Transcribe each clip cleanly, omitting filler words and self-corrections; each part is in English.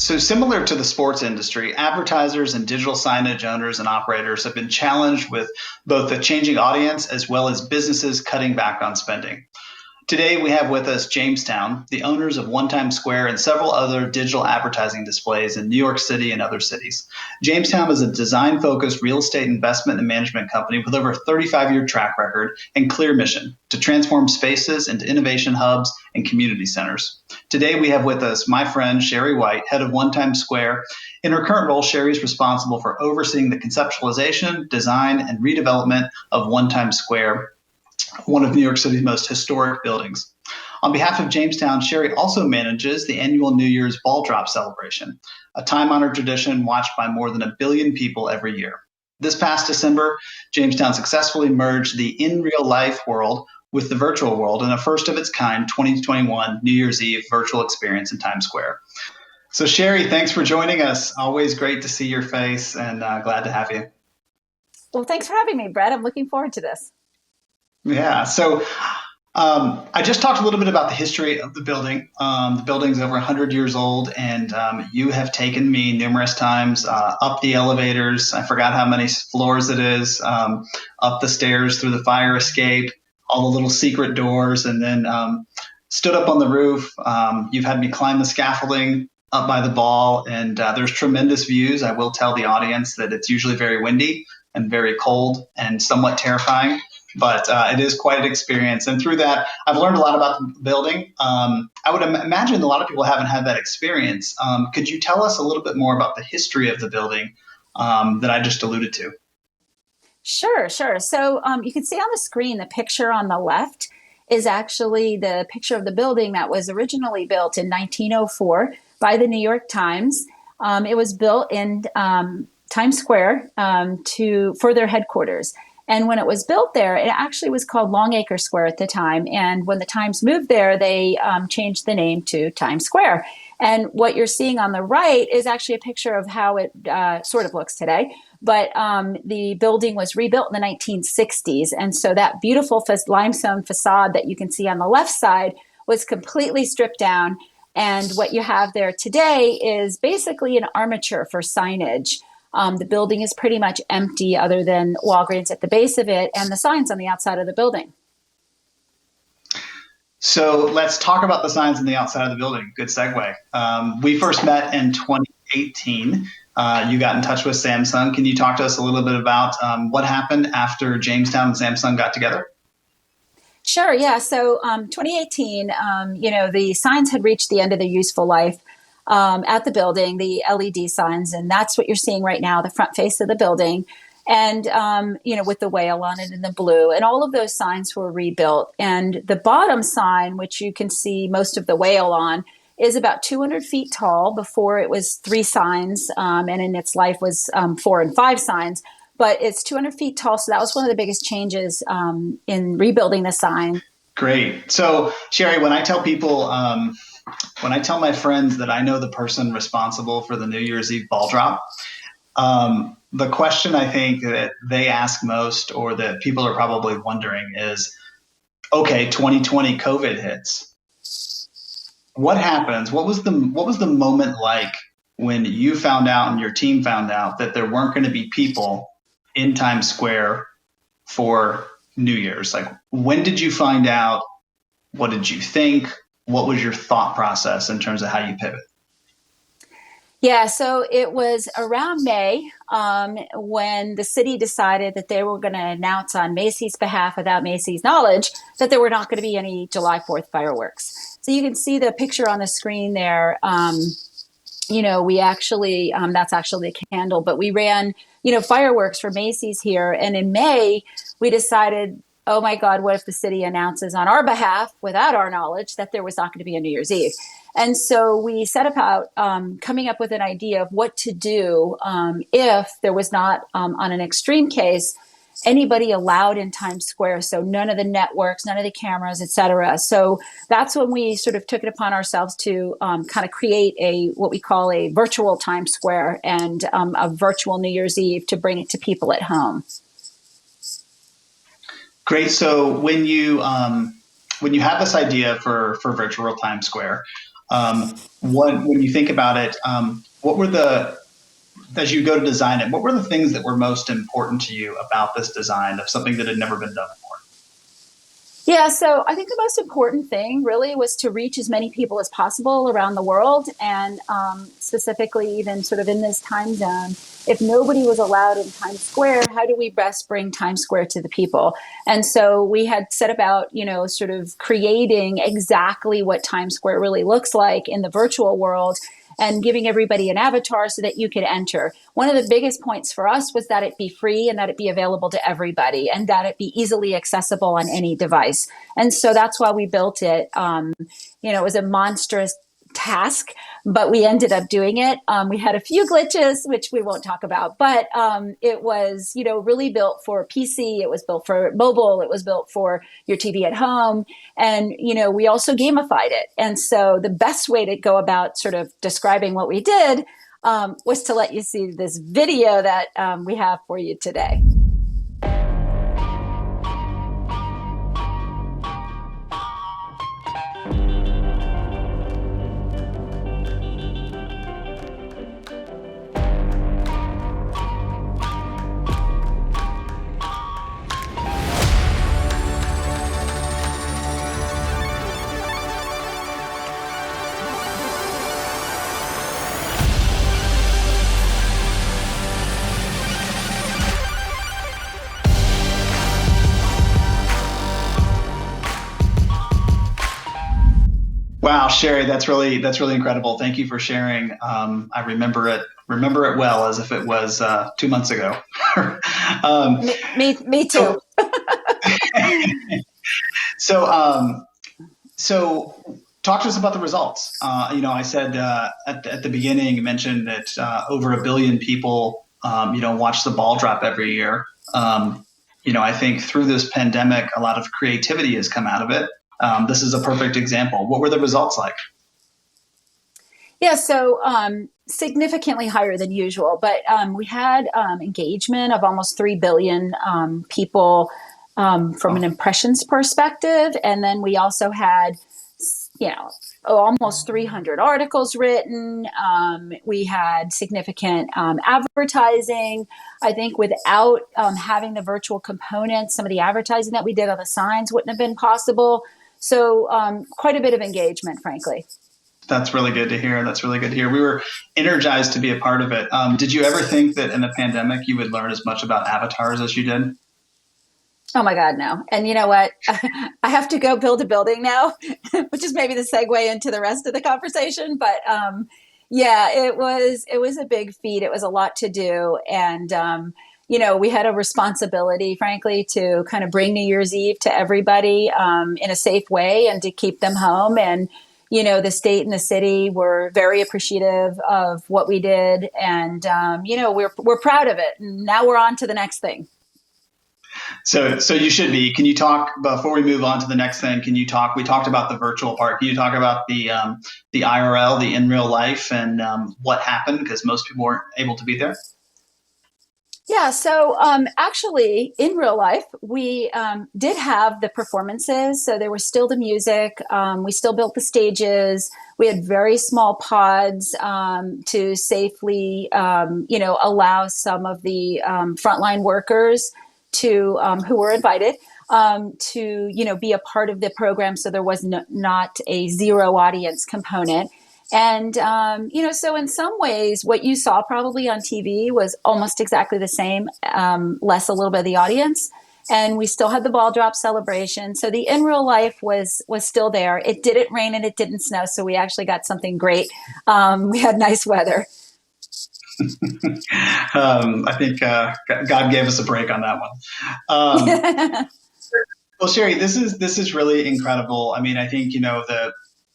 So, similar to the sports industry, advertisers and digital signage owners and operators have been challenged with both a changing audience as well as businesses cutting back on spending. Today, we have with us Jamestown, the owners of One Times Square and several other digital advertising displays in New York City and other cities. Jamestown is a design focused real estate investment and management company with over a 35-year track record and clear mission to transform spaces into innovation hubs and community centers. Today, we have with us my friend Sherry White, head of One Times Square. In her current role, Sherry is responsible for overseeing the conceptualization, design, and redevelopment of One Times Square, one of New York City's most historic buildings. On behalf of Jamestown, Sherry also manages the annual New Year's ball drop celebration, a time-honored tradition watched by more than 1 billion people every year. This past December, Jamestown successfully merged the in real life world with the virtual world in a first of its kind 2021 New Year's Eve virtual experience in Times Square. So Sherry, thanks for joining us. Always great to see your face and glad to have you. Well, thanks for having me, Brett. I'm looking forward to this. Yeah, so I just talked a little bit about the history of the building. The building's over 100 years old, and you have taken me numerous times up the elevators. I forgot how many floors it is, up the stairs through the fire escape, all the little secret doors, and then stood up on the roof. You've had me climb the scaffolding up by the ball, and there's tremendous views. I will tell the audience that it's usually very windy and very cold and somewhat terrifying. But it is quite an experience. And through that, I've learned a lot about the building. I would imagine a lot of people haven't had that experience. Could you tell us a little bit more about the history of the building that I just alluded to? Sure. So you can see on the screen, the picture on the left is actually the picture of the building that was originally built in 1904 by the New York Times. It was built in Times Square for their headquarters. And when it was built there, it actually was called Longacre Square at the time. And when the Times moved there, they changed the name to Times Square. And what you're seeing on the right is actually a picture of how it sort of looks today. But the building was rebuilt in the 1960s. And so that beautiful limestone facade that you can see on the left side was completely stripped down. And what you have there today is basically an armature for signage. The building is pretty much empty other than Walgreens at the base of it and the signs on the outside of the building. So let's talk about the signs on the outside of the building. Good segue. We first met in 2018. You got in touch with Samsung. Can you talk to us a little bit about what happened after Jamestown and Samsung got together? Sure, yeah. So 2018, the signs had reached the end of their useful life. At the building, the LED signs, and that's what you're seeing right now, the front face of the building, and with the whale on it in the blue, and all of those signs were rebuilt. And the bottom sign, which you can see most of the whale on, is about 200 feet tall. Before it was 3 signs, and in its life was 4 and 5 signs, but it's 200 feet tall. So that was one of the biggest changes in rebuilding the sign. Great. So Sherry, when I tell people, when I tell my friends that I know the person responsible for the New Year's Eve ball drop, the question I think that they ask most, or that people are probably wondering, is, okay, 2020 COVID hits. What happens? What was the moment like when you found out and your team found out that there weren't going to be people in Times Square for New Year's? Like, when did you find out? What did you think? What was your thought process in terms of how you pivot? Yeah, so it was around May when the city decided that they were going to announce on Macy's behalf, without Macy's knowledge, that there were not going to be any July 4th fireworks. So you can see the picture on the screen there. We actually, that's actually the candle, but we ran, fireworks for Macy's here. And in May, we decided, oh my God, what if the city announces on our behalf, without our knowledge, that there was not going to be a New Year's Eve? And so we set about coming up with an idea of what to do if there was not, on an extreme case, anybody allowed in Times Square. So none of the networks, none of the cameras, et cetera. So that's when we sort of took it upon ourselves to kind of create what we call a virtual Times Square and a virtual New Year's Eve to bring it to people at home. Great. So when you have this idea for virtual Times Square, When you think about it, what were as you go to design it, what were the things that were most important to you about this design of something that had never been done before? Yeah, so I think the most important thing really was to reach as many people as possible around the world, and specifically, even sort of in this time zone. If nobody was allowed in Times Square, how do we best bring Times Square to the people? And so we had set about, sort of creating exactly what Times Square really looks like in the virtual world and giving everybody an avatar so that you could enter. One of the biggest points for us was that it be free and that it be available to everybody and that it be easily accessible on any device. And so that's why we built it. It was a monstrous task, but we ended up doing it. We had a few glitches, which we won't talk about, but it was, really built for PC. It was built for mobile. It was built for your TV at home. And, we also gamified it. And so the best way to go about sort of describing what we did was to let you see this video that we have for you today. Wow, Sherry, that's really incredible. Thank you for sharing. I remember it well as if it was 2 months ago. um, Me too. so, so, um, so, talk to us about the results. I said at the beginning, you mentioned that over 1 billion people, watch the ball drop every year. I think through this pandemic, a lot of creativity has come out of it. This is a perfect example. What were the results like? Yeah, so significantly higher than usual, but we had engagement of almost 3 billion people from an impressions perspective. And then we also had, almost 300 articles written. We had significant advertising. I think without having the virtual components, some of the advertising that we did on the signs wouldn't have been possible. So quite a bit of engagement, frankly. That's really good to hear. That's really good to hear. We were energized to be a part of it. Did you ever think that in the pandemic you would learn as much about avatars as you did? Oh my God, no. And you know what? I have to go build a building now, which is maybe the segue into the rest of the conversation. But yeah, it was a big feat. It was a lot to do. And we had a responsibility, frankly, to kind of bring New Year's Eve to everybody in a safe way and to keep them home. And the state and the city were very appreciative of what we did, and we're proud of it. And now we're on to the next thing. So you should be. Can you talk before we move on to the next thing? Can you talk? We talked about the virtual part. Can you talk about the IRL, the in real life, and what happened? Because most people weren't able to be there. Yeah, so actually, in real life, we did have the performances. So there was still the music. We still built the stages. We had very small pods to safely, allow some of the frontline workers to who were invited to, be a part of the program. So there was not a zero audience component. And, so in some ways, what you saw probably on TV was almost exactly the same, less a little bit of the audience. And we still had the ball drop celebration. So the in real life was still there. It didn't rain and it didn't snow. So we actually got something great. We had nice weather. I think God gave us a break on that one. Well, Sherry, this is really incredible. I mean, I think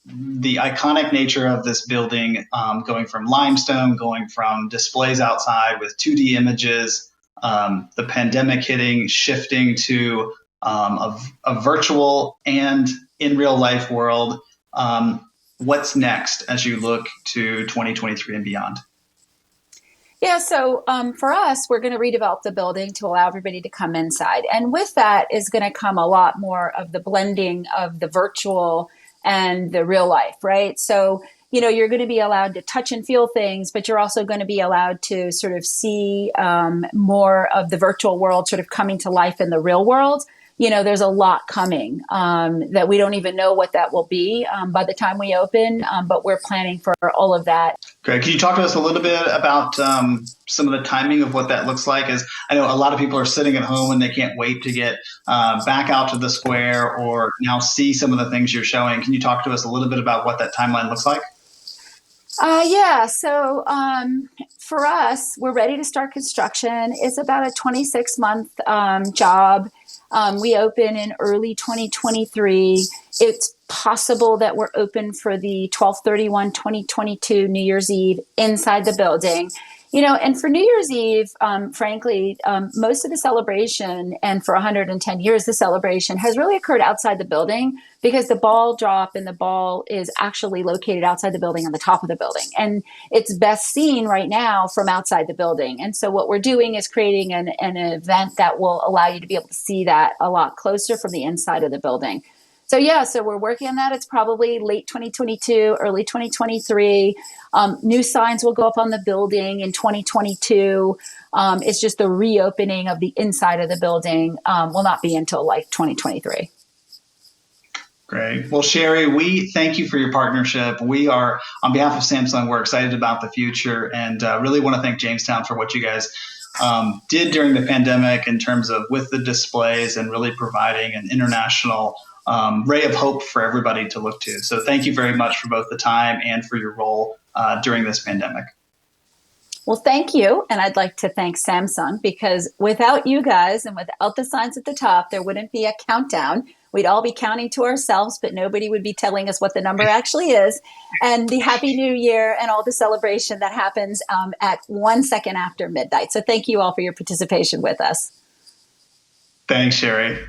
the iconic nature of this building, going from limestone, going from displays outside with 2D images, the pandemic hitting, shifting to a virtual and in real life world. What's next as you look to 2023 and beyond? Yeah, so for us, we're going to redevelop the building to allow everybody to come inside. And with that is going to come a lot more of the blending of the virtual and the real life, right? So, you're going to be allowed to touch and feel things, but you're also going to be allowed to sort of see more of the virtual world sort of coming to life in the real world. There's a lot coming that we don't even know what that will be by the time we open, but we're planning for all of that. Great. Can you talk to us a little bit about some of the timing of what that looks like? As I know a lot of people are sitting at home and they can't wait to get back out to the square or now see some of the things you're showing. Can you talk to us a little bit about what that timeline looks like? Yeah. So for us, we're ready to start construction. It's about a 26-month job. We open in early 2023. It's possible that we're open for the 12/31/2022 New Year's Eve inside the building. And for New Year's Eve, frankly, most of the celebration, and for 110 years, the celebration has really occurred outside the building because the ball drop and the ball is actually located outside the building on the top of the building. And it's best seen right now from outside the building. And so what we're doing is creating an event that will allow you to be able to see that a lot closer from the inside of the building. So we're working on that. It's probably late 2022, early 2023. New signs will go up on the building in 2022. It's just the reopening of the inside of the building will not be until like 2023. Great. Well, Sherry, we thank you for your partnership. We are, on behalf of Samsung, we're excited about the future and really want to thank Jamestown for what you guys did during the pandemic in terms of with the displays and really providing an international ray of hope for everybody to look to. So thank you very much for both the time and for your role during this pandemic. Well, thank you. And I'd like to thank Samsung because without you guys and without the signs at the top, there wouldn't be a countdown. We'd all be counting to ourselves, but nobody would be telling us what the number actually is. And the Happy New Year and all the celebration that happens at 1 second after midnight. So thank you all for your participation with us. Thanks, Sherry.